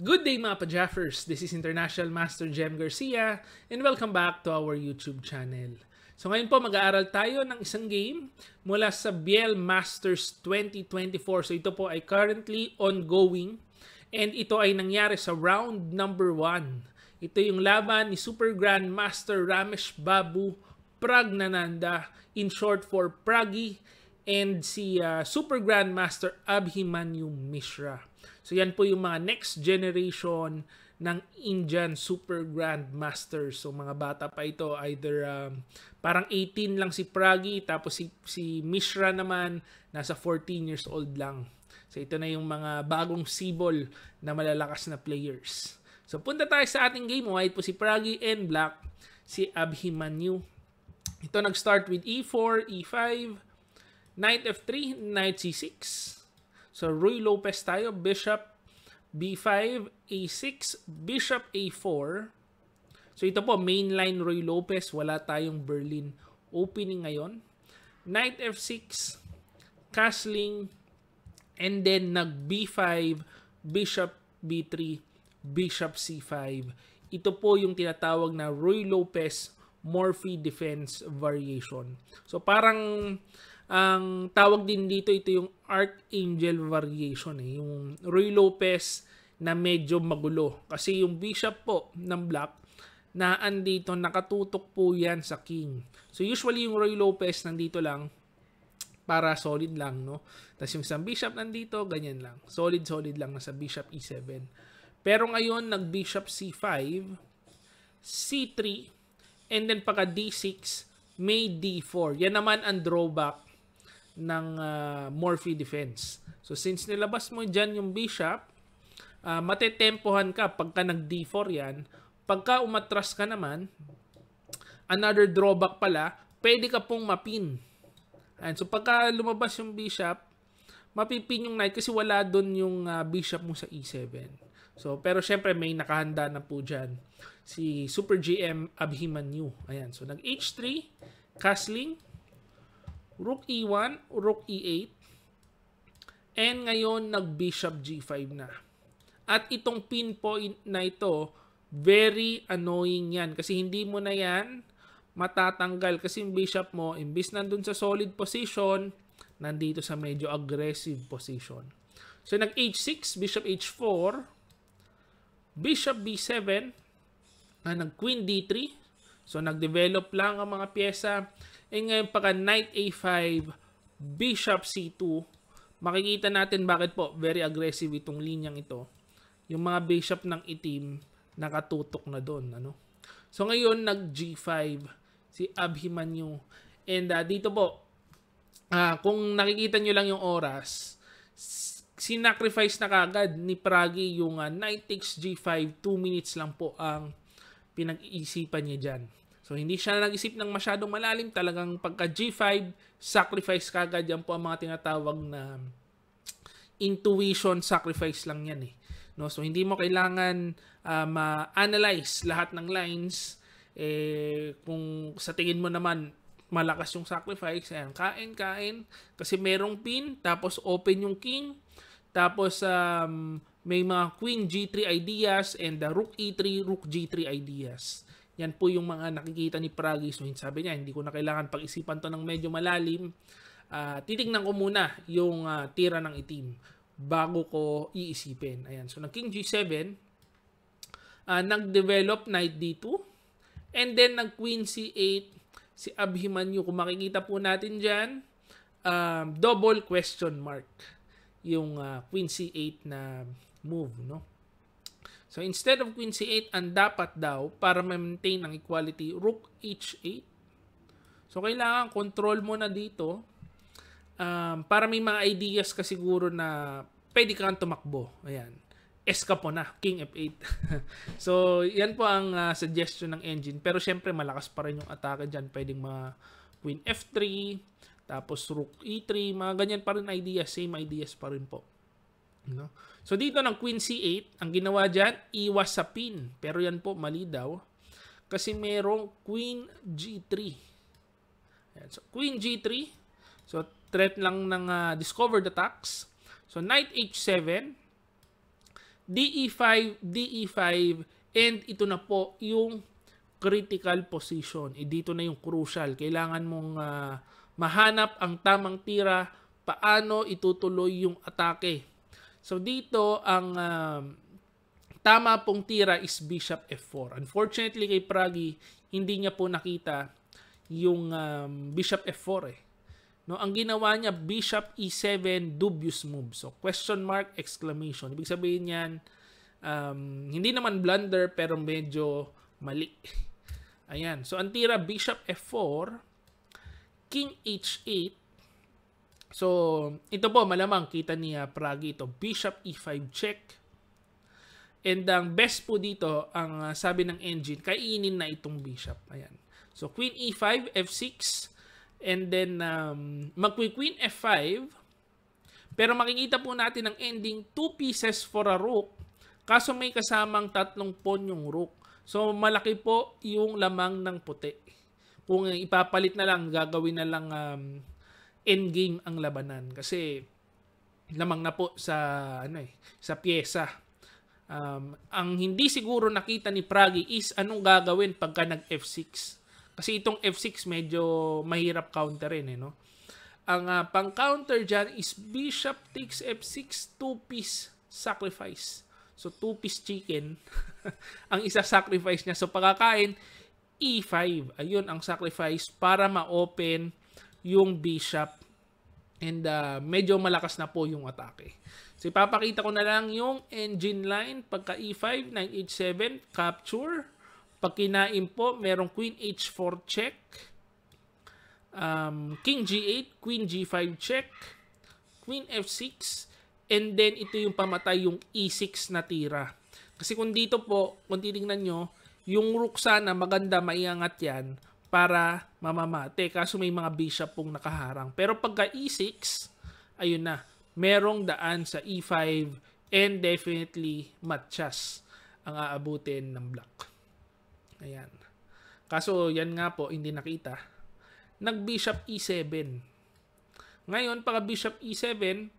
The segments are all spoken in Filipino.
Good day mga pa-Jaffers! This is International Master Jem Garcia and welcome back to our YouTube channel. So ngayon po mag-aaral tayo ng isang game mula sa Biel Masters 2024. So ito po ay currently ongoing and ito ay nangyari sa round number 1. Ito yung laban ni Super Grandmaster Ramesh Babu Pragnananda, in short for Pragi, and si Super Grandmaster Abhimanyu Mishra. So yan po yung mga next generation ng Indian Super Grandmasters. So mga bata pa ito, either parang 18 lang si Pragi, tapos si Mishra naman nasa 14 years old lang. So ito na yung mga bagong sibol na malalakas na players. So punta tayo sa ating game. White po si Pragi and black si Abhimanyu. Ito nag-start with E4, E5, Knight F3, Knight C6. So, Ruy Lopez tayo. Bishop B5, A6, Bishop A4. So, ito po, mainline Ruy Lopez. Wala tayong Berlin opening ngayon. Knight F6, castling, and then nag-B5, Bishop B3, Bishop C5. Ito po yung tinatawag na Ruy Lopez Morphy Defense Variation. So, parang ang tawag din dito, ito yung Archangel variation. Yung Ruy Lopez na medyo magulo. Kasi yung bishop po ng black na andito, nakatutok po yan sa king. So usually yung Ruy Lopez nandito lang para solid lang, no? Tapos yung isang bishop nandito, ganyan lang. Solid lang nasa bishop E7. Pero ngayon, nag-bishop C5, C3, and then pagka D6, may D4. Yan naman ang drawback ng Morphy Defense. So since nilabas mo dyan yung bishop, matetempohan ka pagka nag-D4 yan. Pagka umatras ka naman, another drawback pala, pwede ka pong mapin. And so pagka lumabas yung bishop, mapipin yung knight kasi wala doon yung bishop mo sa E7. So, pero syempre may nakahanda na po dyan si Super GM Abhimanyu. Ayan. So nag H3, castling, Rook E1, Rook E8, and ngayon nag-Bishop G5 na. At itong pin po na ito, very annoying yan. Kasi hindi mo na yan matatanggal. Kasi yung bishop mo, imbis nandun sa solid position, nandito sa medyo aggressive position. So nag-H6, Bishop H4, Bishop B7, nag-Queen D3. So nag-develop lang ang mga pyesa. E ngayon pagka Knight A5, Bishop C2, makikita natin bakit po very aggressive itong linyang ito. Yung mga bishop ng itim, nakatutok na doon. Ano? So ngayon, nag-G5 si Abhimanyu. And dito po, kung nakikita nyo lang yung oras, sinacrifice na kagad ni Pragi yung Knight takes G5, 2 minutes lang po ang pinag-iisipan niya dyan. So, hindi siya nag-isip ng masyadong malalim. Talagang pagka G5, sacrifice kagad. Yan po ang mga tinatawag na intuition sacrifice lang yan. No? So, hindi mo kailangan ma-analyze lahat ng lines. Kung sa tingin mo naman, malakas yung sacrifice, ayan, kain. Kasi merong pin, tapos open yung king. Tapos, may mga Queen G3 ideas and Rook E3, Rook G3 ideas. Yan po yung mga nakikita ni Pragi. So, sabi niya, hindi ko na kailangan pag-isipan to ng medyo malalim. Titignan ko muna yung tira ng itim bago ko iisipin. Ayan. So, nag-King G7, nag-develop Knight D2, and then nag-Queen C8, si Abhimanyu. Kung makikita po natin dyan, double question mark yung Queen C8 na move, no? So, instead of Queen C8, ang dapat daw, para ma-maintain ang equality, Rook H8. So, kailangan control mo na dito para may mga ideas ka siguro na pwede kang tumakbo. Ayan. Escapo na, King F8. So, yan po ang suggestion ng engine. Pero, syempre, malakas pa rin yung atake dyan. Pwedeng mga Queen F3, tapos Rook E3, mga ganyan pa rin ideas. Same ideas pa rin po. No? So, dito ng Queen C8, ang ginawa dyan, iwas sa pin. Pero yan po, mali daw. Kasi merong Queen G3. Ayan. So, Queen G3. So, threat lang ng discovered attacks. So, Knight H7. DE5, DE5, and ito na po yung critical position. Dito na yung crucial. Kailangan mong mahanap ang tamang tira, paano itutuloy yung atake. So dito, ang tama pong tira is Bishop F4. Unfortunately kay Pragi, hindi niya po nakita yung Bishop F4 eh. No, ang ginawa niya, Bishop E7, dubious move. So, question mark, exclamation. Ibig sabihin yan, hindi naman blunder, pero medyo mali. Ayan. So, ang tira, Bishop F4, King H8. So, ito po, malamang kita niya Pragi ito. Bishop E5 check. And ang best po dito, ang sabi ng engine, kainin na itong bishop. Ayan. So, Queen E5, F6, and then mag-Queen F5. Pero makikita po natin ang ending 2 pieces for a rook. Kaso may kasamang 3 pawn yung rook. So, malaki po yung lamang ng puti. Kung ipapalit na lang, gagawin na lang endgame ang labanan. Kasi lamang na po sa, sa pyesa. Ang hindi siguro nakita ni Pragi is anong gagawin pagka nag-F6. Kasi itong F6 medyo mahirap counterin eh, no? Ang pang-counter dyan is Bishop takes F6, 2-piece sacrifice. So 2-piece chicken ang isa-sacrifice niya. So pagkakain, E5. Ayun ang sacrifice para ma-open yung bishop. And medyo malakas na po yung atake. So ipapakita ko na lang yung engine line. Pagka E5, Knight H7, capture. Pag kinain po, merong Queen H4 check. King G8, Queen G5 check. Queen F6. And then ito yung pamatay, yung E6 na tira. Kasi kung dito po, kung titingnan nyo, yung rook sana maganda, maiangat yan para mamamate. Kaso may mga bishop pong nakaharang. Pero pagka E6, ayun na. Merong daan sa E5 and definitely matchas ang aabutin ng black. Ayan. Kaso yan nga po, hindi nakita. Nag-bishop E7. Ngayon, pagka bishop E7,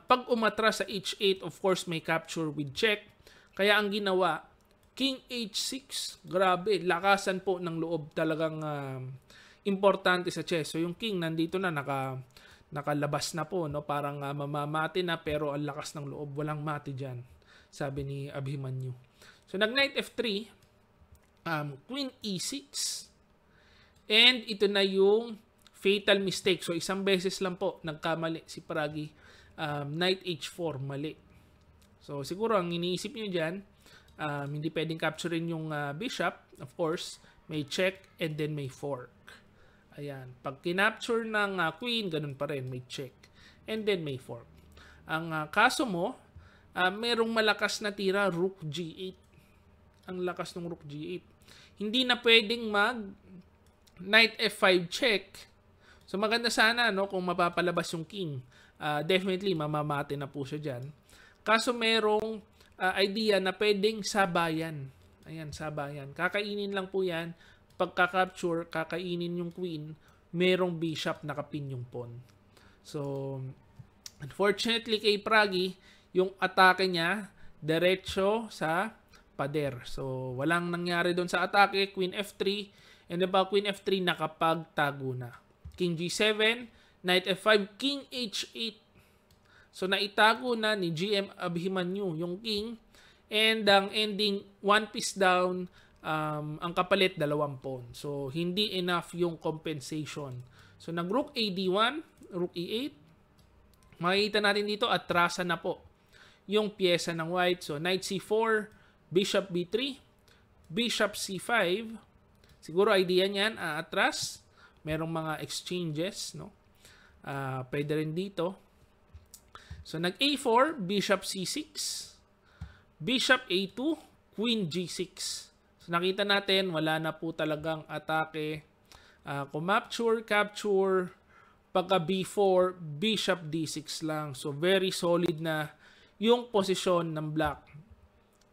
pag umatras sa H8, of course, may capture with check. Kaya ang ginawa, King H6. Grabe, lakasan po ng loob. Talagang importante sa chess. So yung king nandito na, nakalabas na po. No? Parang mamamati na pero ang lakas ng loob. Walang mati dyan, sabi ni Abhimanyu. So nag-knight F3. Queen E6. And ito na yung fatal mistake. So isang beses lang po nagkamali si Pragi. Knight H4, mali. So siguro ang iniisip niyo dyan, hindi pwedeng capturein yung bishop. Of course, may check and then may fork. Ayan. Pag kinapture ng queen, ganun pa rin. May check and then may fork. Ang kaso mo, merong malakas na tira, Rook G8. Ang lakas ng Rook G8. Hindi na pwedeng mag Knight F5 check. So maganda sana no kung mapapalabas yung king. Definitely mamamate na po siya dyan. Kaso merong idea na pwedeng sabayan. Ayan, sabayan. Kakainin lang po yan. Pagka-capture, kakainin yung queen, merong bishop nakapin yung pawn. So, unfortunately kay Pragi, yung atake niya, diretso sa pader. So, walang nangyari doon sa atake. Queen F3. And then pag Queen F3, nakapagtago na. King G7, Knight F5, King H8. So, naitago na ni GM Abhimanyu yung king. And ang ending, 1 piece down, ang kapalit, 2 pawn. So, hindi enough yung compensation. So, nag-Rook AD1, Rook E8. Makikita natin dito, atrasan na po yung pyesa ng white. So, Knight C4, Bishop B3, Bishop C5. Siguro idea niyan, atras. Merong mga exchanges, no? Pwede rin dito. So, nag-A4, Bishop C6, Bishop A2, Queen G6. So, nakita natin, wala na po talagang atake. Capture, pagka B4, Bishop D6 lang. So, very solid na yung posisyon ng black.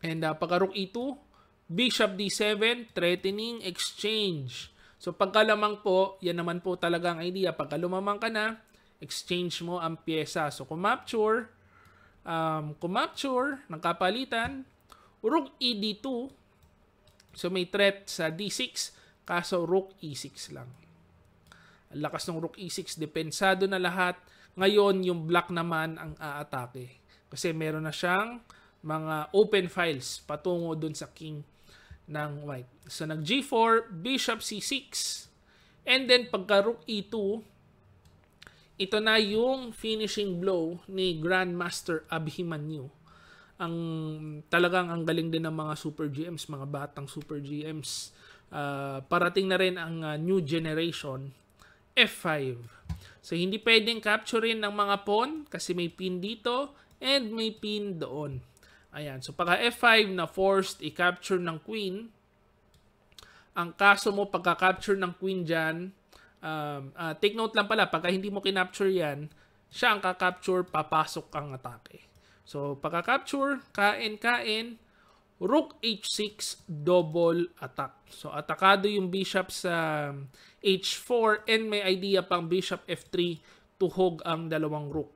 And pagka Rook E2, Bishop D7, threatening exchange. So, pagka lamang po, yan naman po talagang idea. Pagka lumamang ka na, exchange mo ang pyesa. So, kung capture, kumapture ng kapalitan. Rook ED2. So may threat sa D6, kaso Rook E6 lang. Ang lakas ng Rook E6, depensado na lahat. Ngayon, yung black naman ang aatake. Kasi meron na siyang mga open files patungo dun sa king ng white. So nag G4, Bishop C6, and then pagka Rook E2, ito na yung finishing blow ni Grandmaster Abhimanyu. Talagang ang galing din ng mga Super GMs, mga batang Super GMs. Parating na rin ang new generation, F5. So hindi pwedeng capturein ng mga pawn kasi may pin dito and may pin doon. Ayan. So pagka F5 na forced i-capture ng queen, ang kaso mo pagka-capture ng queen dyan, take note lang pala, pagka hindi mo kinapture yan, siya ang ka-capture, papasok ang atake. So, pagka-capture, kain, Rook H6, double attack. So, atakado yung bishop sa H4 and may idea pang bishop F3 tuhog ang dalawang rook.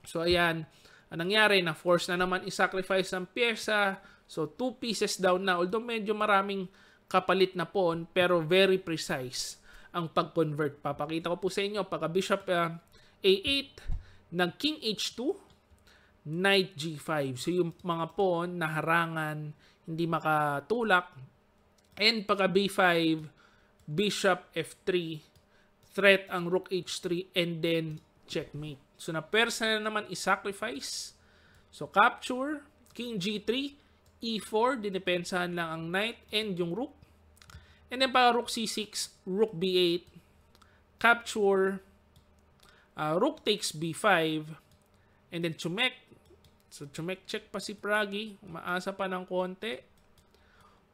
So, ayan, ang nangyari, na-force na naman i-sacrifice ang pyesa. So, 2 pieces down na. Although medyo maraming kapalit na pawn, pero very precise ang pag-convert. Papakita ko po sa inyo, pagka bishop A8, nag king H2, knight G5. So yung mga pawn na harangan, hindi makatulak. And pagka B5, bishop F3, threat ang rook H3, and then checkmate. So na persa na naman i-sacrifice. So capture, king G3, E4, dinipensahan lang ang knight and yung rook. And then para rook C6, rook B8, capture, rook takes B5, and then chumek. So chumek check pa si Pragi, umaasa pa ng konti.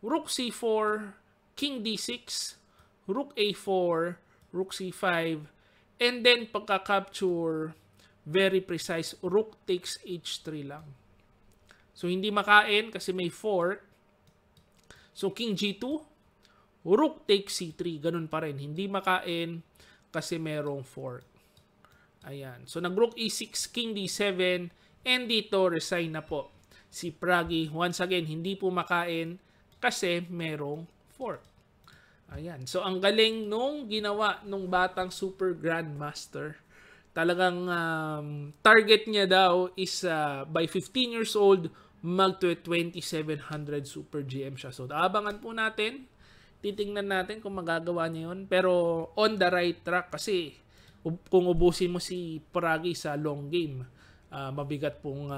Rook C4, king D6, rook A4, rook C5, and then pagka-capture, very precise, rook takes H3 lang. So hindi makain kasi may fork. So king G2, rook takes C3, ganun pa rin. Hindi makain kasi merong fork. Ayan. So, nag-rook E6, king D7, and dito, resign na po si Pragi. Once again, hindi po makain kasi merong fork. Ayan. So, ang galing nung ginawa nung batang Super Grandmaster. Talagang target niya daw is by 15 years old, mag-2700 Super GM siya. So, abangan po natin. Titingnan natin kung magagawa niya yun. Pero on the right track kasi kung ubusin mo si Pragi sa long game, mabigat pong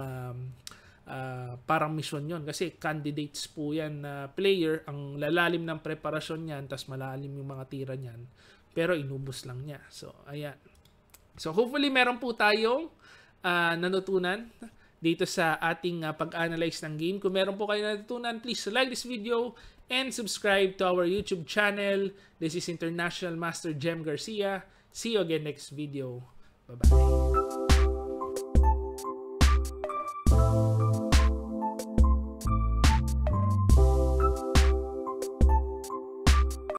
parang mission yon. Kasi candidates po yan na player. Ang lalalim ng preparasyon niyan, tas malalim yung mga tira niyan. Pero inubos lang niya. So, ayan. So, hopefully meron po tayong natutunan dito sa ating pag-analyze ng game. Kung meron po kayo natutunan, please like this video and subscribe to our YouTube channel. This is International Master Jem Garcia. See you again next video. Bye-bye.